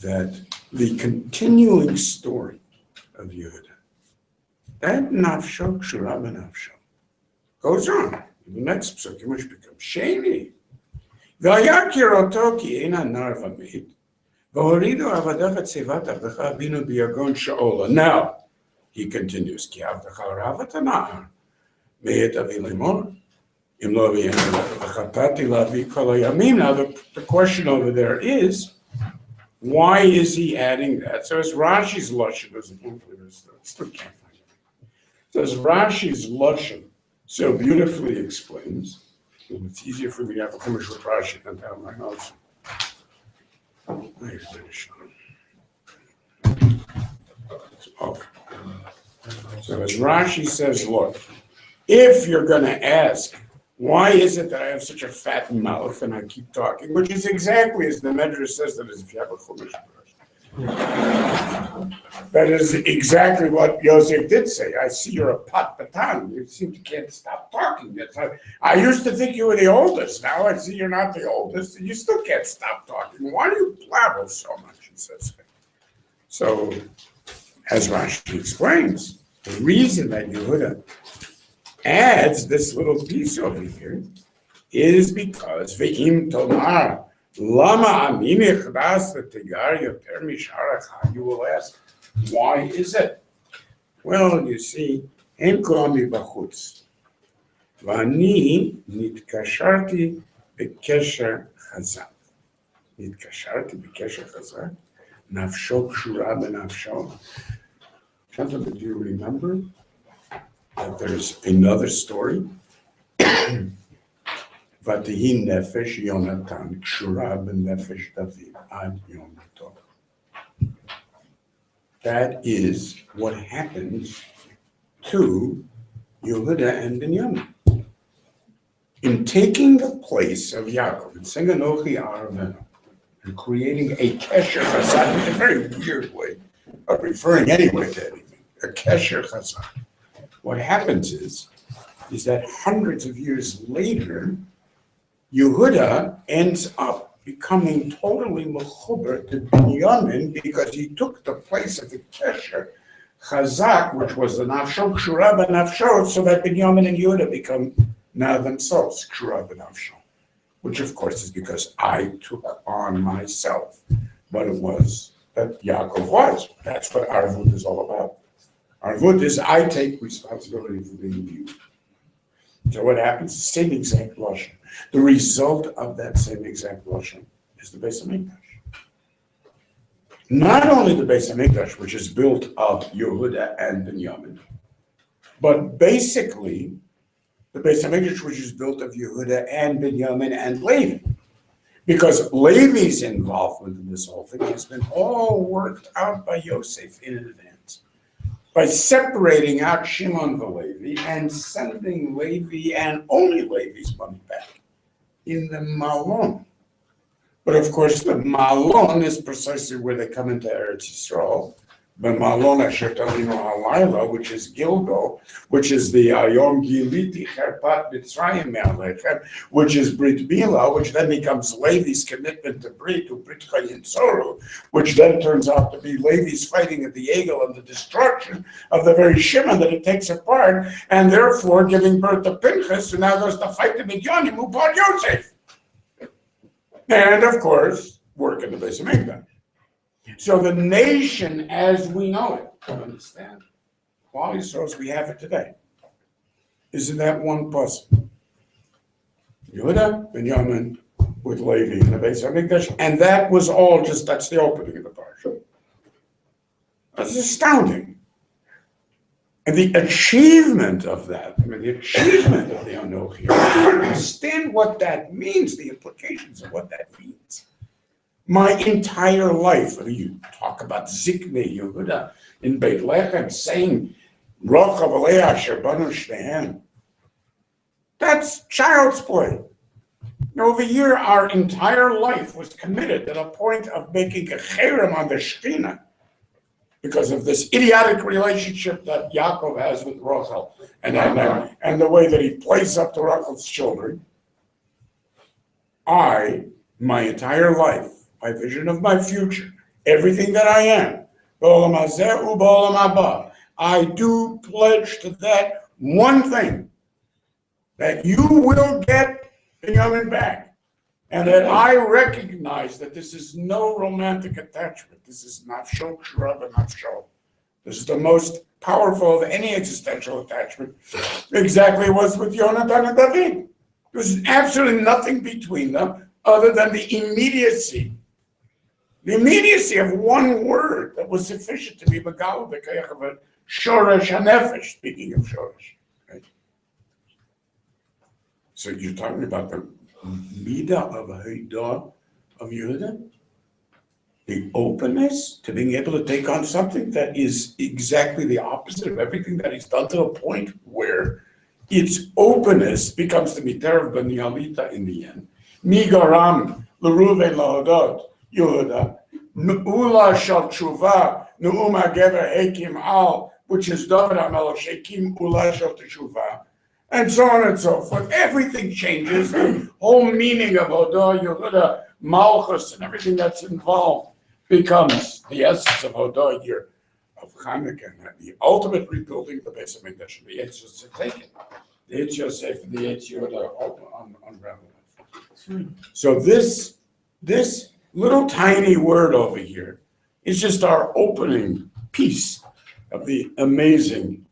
that the continuing story of Yehuda, that nafsho kshura b'nafsho, goes on in the next psukim, which becomes sheni. ויכיר אותו כי אין הנער ומת, והורידו עבדיך ציבת עבדך אבינו ביגון שאולה. Now, he continues, כי עבדך רב את הנער, מאת אבי לאמור, אם לא אבינו וחטאתי לאבי כל הימים. Now, the question over there is, why is he adding that? So as Rashi's Lashon, still can't find it. So as Rashi's Lashon so beautifully explains, it's easier for me to have a Chumash with Rashi than to have my notes. So as Rashi says, look, if you're going to ask, why is it that I have such a fat mouth and I keep talking, which is exactly as the Medrash says that is if you have a Chumash. That is exactly what Yosef did say. I see you're a pat patan. You seem to can't stop talking. I used to think you were the oldest. Now I see you're not the oldest, and you still can't stop talking. Why do you blabber so much? He says. So, as Rashi explains, the reason that Yehuda adds this little piece over here is because ve'im tomar lama aminich das v'tegar yoter misharacha. You will ask, why is it? Well, you see, en koami bachutz. V'ani nitkasharti b'kesher chazak. Nitkasharti b'kesher chazak. Nafsho kshura b'nafsho. Gentlemen, do you remember that there's another story? Vatihi nefesh Yonatan kshura b'nefesh David ad Yom Tov. That is what happens to Yehuda and Binyamin. In taking the place of Yaakov and saying Anochi Aravenu and creating a kesher chazak in a very weird way of referring anyway to anything, a kesher chazak. What happens is that hundreds of years later, Yehuda ends up becoming totally mechuber to Binyamin because he took the place of the kesher Chazak, which was the Nafsho, Kshura b'Nafsho, so that Binyamin and Yehuda become now themselves Kshura b'Nafsho, which of course is because I took on myself what it was that Yaakov was. That's what Arvut is all about. Arvut is I take responsibility for being you. So what happens? Same exact Lashon. The result of that same exact Lashon is the Beis HaMikdash. Not only the Beis HaMikdash, which is built of Yehuda and Binyamin, but basically the Beis HaMikdash, which is built of Yehuda and Binyamin and Levi. Because Levi's involvement in this whole thing has been all worked out by Yosef in advance. By separating out Shimon the Levi and sending Levi and only Levi's money back in the Malon. But of course, the Malon is precisely where they come into Eretz Yisrael. The Malon Asher Talinu Halayla, which is Gilgal, which is the Ayom Giliti Cherpat Mitzrayim Me'alechem, which is Brit Bila, which then becomes Levi's commitment to Brit Chayin Soru, which then turns out to be Levi's fighting at the Egel and the destruction of the very Shimon that it takes apart, and therefore giving birth to Pinchas, who now goes to fight the Midyanim who bought Yosef. And of course, work in the Beis HaMikdash. So the nation as we know it, understand, quality source we have it today, is in that one person. Yehuda, Binyamin, with Levi in the Beis HaMikdash, and that was all just, that's the opening of the parsha. That's astounding. And the achievement of that, the achievement of the Anochi, understand what that means, the implications of what that means. My entire life, you talk about Zikne Yehuda in Beit Lechem saying, Rochav Alei Asher Banu Shnehem. That's child's play. Over here, our entire life was committed to the point of making a cherem on the Shekhinah because of this idiotic relationship that Yaakov has with Rachel and the way that he plays up to Rachel's children. My entire life, my vision of my future, everything that I am, I do pledge to that one thing, that you will get Binyamin back, and that I recognize that this is no romantic attachment. This is nafsho kshura b'nafsho. This is the most powerful of any existential attachment, exactly was with Yonatan and David. There was absolutely nothing between them other than the immediacy of one word that was sufficient to be Megal B'Kayach of a Shoresh HaNefesh, speaking of Shoresh. Right? So you're talking about the Midah of Haidah of Yehuda? The openness to being able to take on something that is exactly the opposite of everything that he's done, to the point where its openness becomes the Miter of Bani Alita in the end. Migaram, L'Ruven Lahodot, Yehuda, Nu'ula Shal Tshuva, Nu'uma Gever Hekim Al, which is David HaMelech Shekim Ula Shal Tshuva, and so on and so forth. Everything changes. The whole meaning of Hodah, Yehuda, Malchus, and everything that's involved becomes the essence of Hodah here, of Chanukah, and the ultimate rebuilding of the Beis HaMikdash. The Eitz Yosef taken, the Eitz Yosef and the Eitz Yehuda unraveled. So this little tiny word over here is just our opening piece of the amazing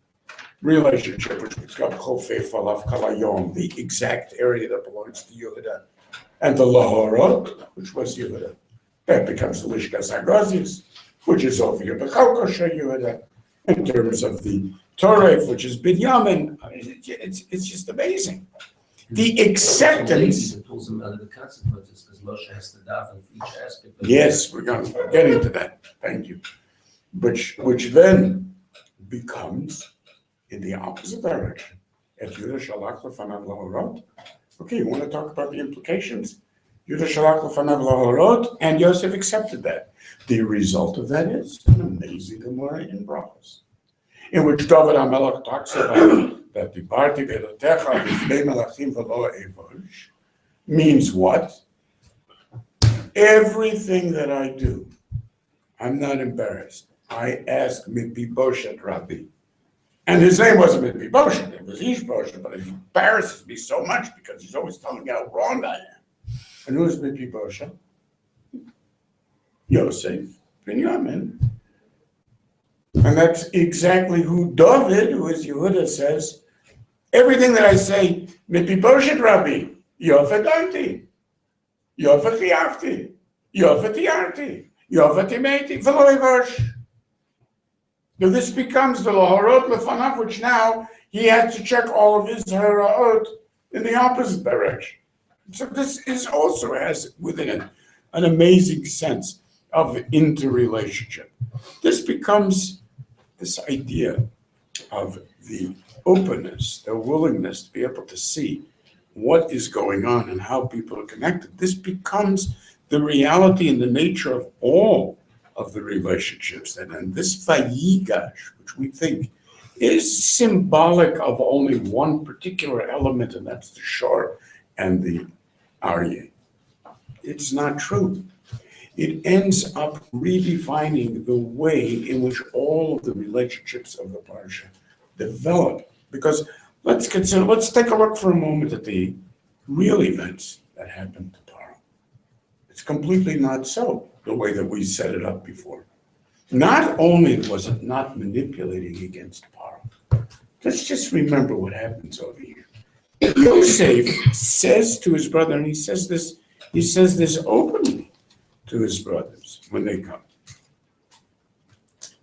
relationship which is called Chofei Falav Kalayom, the exact area that belongs to Yehuda, and the Lahorot, which was Yehuda. That becomes the Lishkas HaGazis, which is over here, the Chalkosha Yehuda, in terms of the Torah, which is Binyamin. It's just amazing. The acceptance. It pulls them out of the consequences because Moshe has to daven for each aspect. Yes, we're going to get into that. Thank you. Which then becomes in the opposite direction. At Yudah Shalach Lefanav Lahorot. Okay, you want to talk about the implications? Yudah Shalach Lefanav Lahorot, and Yosef accepted that. The result of that is an amazing Gemara in Brachos, in which David HaMelech talks about that the Barti Belotecha B'fnei Melachim V'lo Evosh means what? Everything that I do, I'm not embarrassed. I asked Mephibosheth, Rabbi. And his name wasn't Mephibosheth, it was Ishbosheth, but it embarrasses me so much because he's always telling me how wrong I am. And who is Mephibosheth? Yosef, Binyamin. And that's exactly who David, who is Yehuda, says, everything that I say, Mephibosheth, Rabbi, Yofa Danti, Yofa Tiafti, Yofa Tiarti, Yofa Timeti, V'lo Yivosh. Now this becomes the Lahorot Lefanav, which now he has to check all of his Haraot in the opposite direction. So this is also has within it an amazing sense of interrelationship. This becomes this idea of the openness, the willingness to be able to see what is going on and how people are connected. This becomes the reality and the nature of all of the relationships. And this Vayigash, which we think is symbolic of only one particular element, and that's the Shor and the Aryeh. It's not true. It ends up redefining the way in which all of the relationships of the Parsha develop. Because let's take a look for a moment at the real events that happened to Paro. It's completely not so, the way that we set it up before. Not only was it not manipulating against Paro, let's just remember what happens over here. Yosef says to his brother, and he says this openly to his brothers when they come.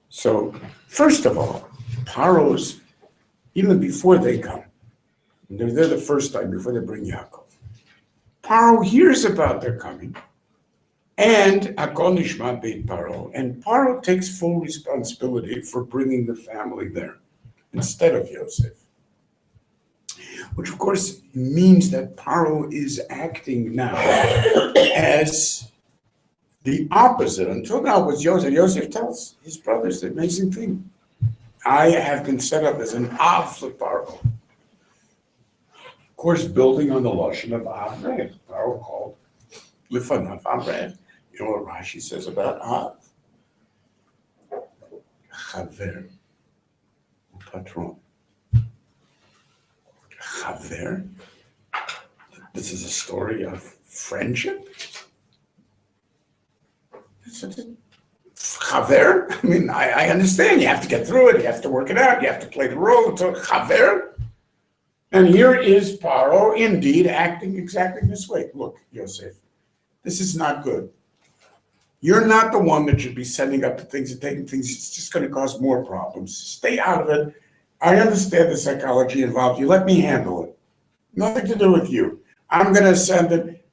So, first of all, Paro's, even before they come, and they're there the first time before they bring Yaakov, Paro hears about their coming, and Hakol Nishma Beit Paro, and Paro takes full responsibility for bringing the family there instead of Yosef. Which, of course, means that Paro is acting now as the opposite. Until now, it was Yosef. Yosef tells his brothers the amazing thing. I have been set up as an Av for Paro. Of course, building on the Lashon of Avred. Paro called Lifanav Avred. You know what Rashi says about Av? Chaver, patron. Chaver. This is a story of friendship. Chaver. I mean, I understand. You have to get through it. You have to work it out. You have to play the role. So Chaver. And here is Paro, indeed, acting exactly this way. Look, Yosef, this is not good. You're not the one that should be setting up the things and taking things. It's just going to cause more problems. Stay out of it. I understand the psychology involved. You let me handle it. Nothing to do with you. I'm going to send it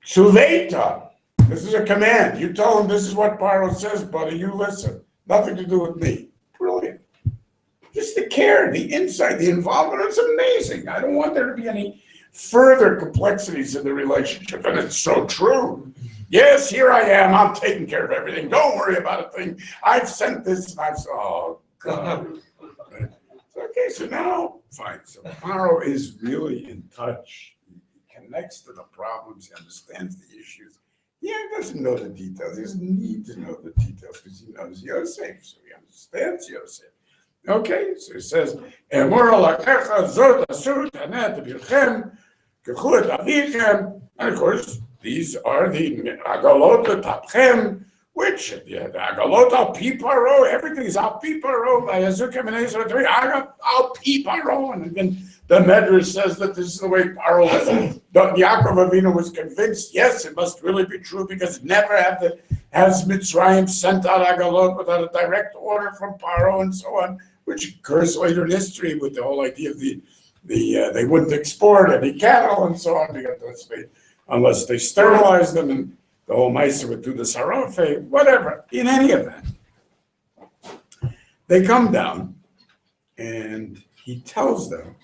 to Veta. This is a command. You tell him this is what Paro says, buddy. You listen. Nothing to do with me. Brilliant. Just the care, the insight, the involvement. It's amazing. I don't want there to be any further complexities in the relationship. And it's so true. Yes, here I am. I'm taking care of everything. Don't worry about a thing. I've sent this. Oh, God. Okay, so now, fine. So Paro is really in touch. He connects to the problems. He understands the issues. Yeah, he doesn't know the details. He doesn't need to know the details because he knows Yosef. So he understands Yosef. Okay, so he says, and of course, these are the Agalot L'Tapchem, which the Agalot Al Pi Paro, everything is Al Pi Paro, Al Pi Paro, and then the Medrash says that this is the way Paro was. Yaakov Avinu was convinced, yes, it must really be true because never has Mitzrayim sent out Agalot without a direct order from Paro and so on, which occurs later in history with the whole idea of they wouldn't export any cattle and so on unless they sterilized them, and the whole Maisa would do the Sarofe, whatever. In any event, they come down and he tells them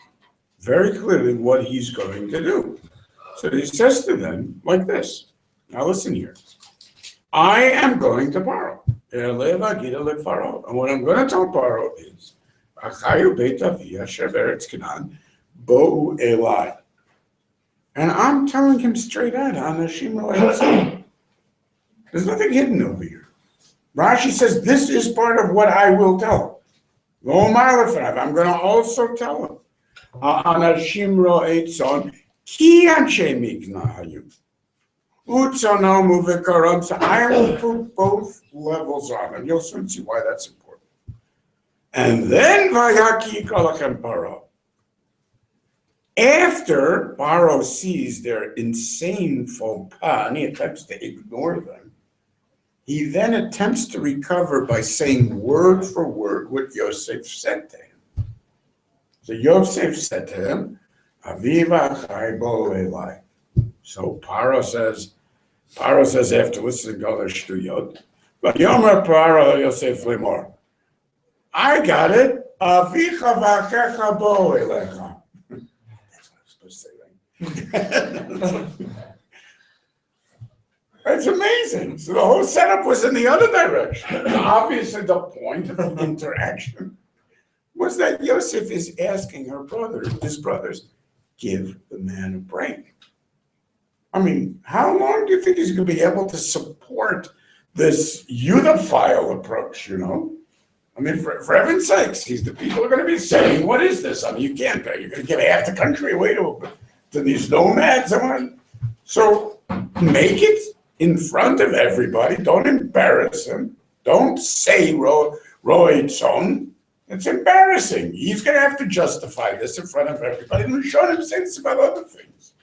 very clearly what he's going to do. So he says to them like this. Now listen here. I am going to Paro. And what I'm going to tell Paro is, Achayu Beit Avi Asher Beretz Canaan Bo'u Elai. And I'm telling him straight out, Anashim Lo Yotzi. There's nothing hidden over here. Rashi says, this is part of what I will tell him. I'm going to also tell him. Anashim ro'etzon, ki anshe mikna hayim. Utzonom uvekaron. So I will put both levels on him. You'll soon see why that's important. And then vayaki yikolachem paro. After Paro sees their insane faux pas, and he attempts to ignore them, he then attempts to recover by saying word for word what Yosef said to him. So Yosef said to him, Aviva chaybo elai. So Paro says after listening to other shtuyot, Vayomer Paro Yosef lemor. I got it. Avicha v'achecha bo elecha. It's amazing. So the whole setup was in the other direction. Obviously, the point of the interaction was that Yosef is asking his brothers, give the man a break. I mean, how long do you think he's going to be able to support this eudophile approach, you know? I mean, for heaven's sakes, the people are going to be saying, what is this? I mean, you're going to give half the country away to these nomads. So make it in front of everybody. Don't embarrass him. Don't say Roy Tzon. It's embarrassing. He's going to have to justify this in front of everybody. And we've shown him since about other things.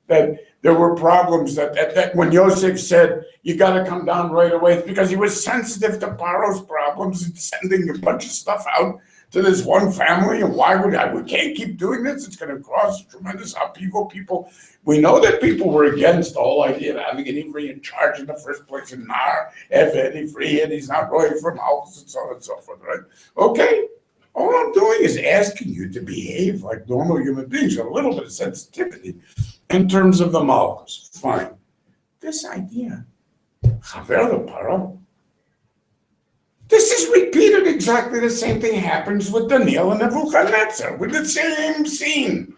That there were problems that when Yosef said, you got to come down right away, it's because he was sensitive to Paro's problems and sending a bunch of stuff out to this one family. And why would we can't keep doing this? It's going to cause tremendous upheaval. We know that people were against the whole idea of having an Ivri in charge in the first place, and Nar, Eved, Ivri, and he's not going from Malchus and so on and so forth, right? Okay, all I'm doing is asking you to behave like normal human beings with a little bit of sensitivity in terms of the Malchus. Fine. This idea, Chaver the Paro, this is repeated exactly the same thing happens with Daniel and Nebuchadnezzar, with the same scene,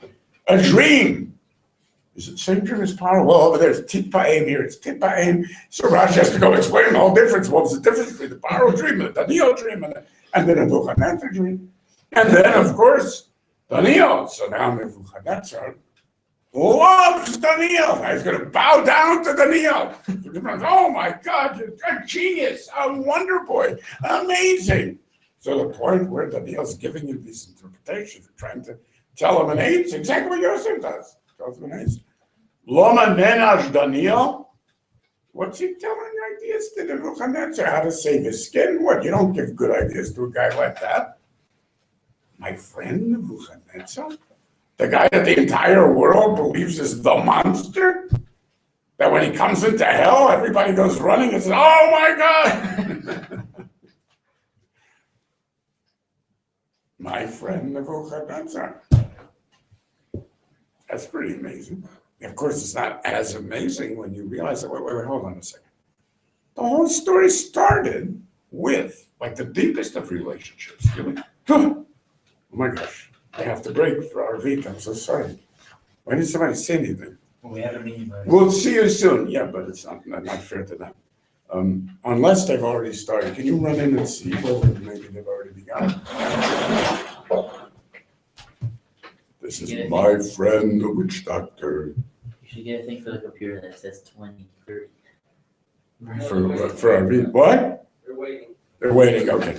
a dream. Is it the same dream as Paro? Well, over there's Titpaim, here it's Titpaim. So Rashi has to go explain the whole difference. What was the difference between the Paro dream and the Daniel dream and the Nebuchadnezzar dream? And then, of course, Daniel. So now Nebuchadnezzar loves Daniel. He's going to bow down to Daniel. Oh my God, you're a genius, a wonder boy, amazing. So the point where Daniel's giving him these interpretations, trying to tell him an eight, exactly what Yosef does. Tells him an eight. Loma menash Daniel. What's he telling ideas to Nebuchadnezzar? How to save his skin? What, you don't give good ideas to a guy like that? My friend Nebuchadnezzar? The guy that the entire world believes is the monster? That when he comes into hell, everybody goes running and says, oh my God! My friend Nebuchadnezzar. That's pretty amazing. Of course, it's not as amazing when you realize that, wait, hold on a second. The whole story started with, like, the deepest of relationships. Oh my gosh. I have to break for our week. I'm so sorry. Why didn't somebody say anything? Well, we have a meeting. We'll see you soon. Yeah, but it's not fair to them. Unless they've already started. Can you run in and see whether maybe they've already begun? This is my friend, the witch doctor. You should get a thing for the computer that says 2030. For our week. What? They're waiting. They're waiting. Okay.